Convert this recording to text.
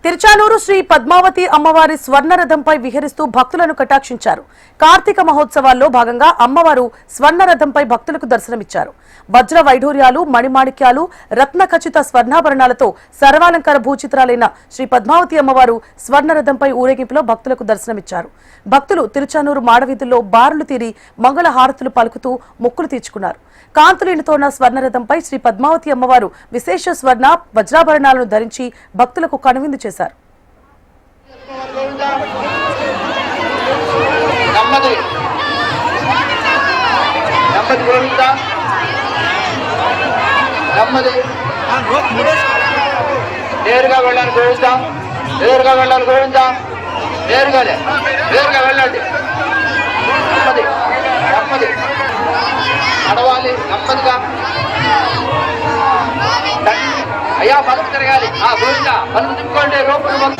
తిరుచానూరు శ్రీ పద్మావతి అమ్మవారి స్వర్ణరథంపై విహరిస్తూ భక్తులను కటాక్షించారు. కార్తీక మహోత్సవాల్లో భాగంగా అమ్మవారు స్వర్ణరథంపై భక్తులకు దర్శనమిచ్చారు. వజ్ర వైఢూర్యాలు, మణిమాణిక్యాలు, రత్న ఖచ్చిత స్వర్ణాభరణాలతో సర్వాలంకార భూచిత్రాలైన శ్రీ పద్మావతి అమ్మవారు స్వర్ణరథంపై ఊరేగింపులో భక్తులకు దర్శనమిచ్చారు. భక్తులు తిరుచానూరు మాడవీధుల్లో బారులు తీరి మంగళ హారతులు పలుకుతూ మొక్కులు తీర్చుకున్నారు. కాంతులీలతోన్న స్వర్ణరథంపై శ్రీ పద్మావతి అమ్మవారు విశేష స్వర్ణ వజ్రాభరణాలను ధరించి భక్తులకు కనువిందు చేశారు. నేరుగా వెళ్ళాలి గోవిందా, నేరుగా వెళ్ళాలి గోవిందా, నేరుగానే నేరుగా వెళ్ళండి. నెమ్మది నెమ్మది నడవాలి, నెమ్మదిగా. అయ్యా పలుకు తిరగాలి. గోవిందా పలుకు తిప్పుకోండి. రూపం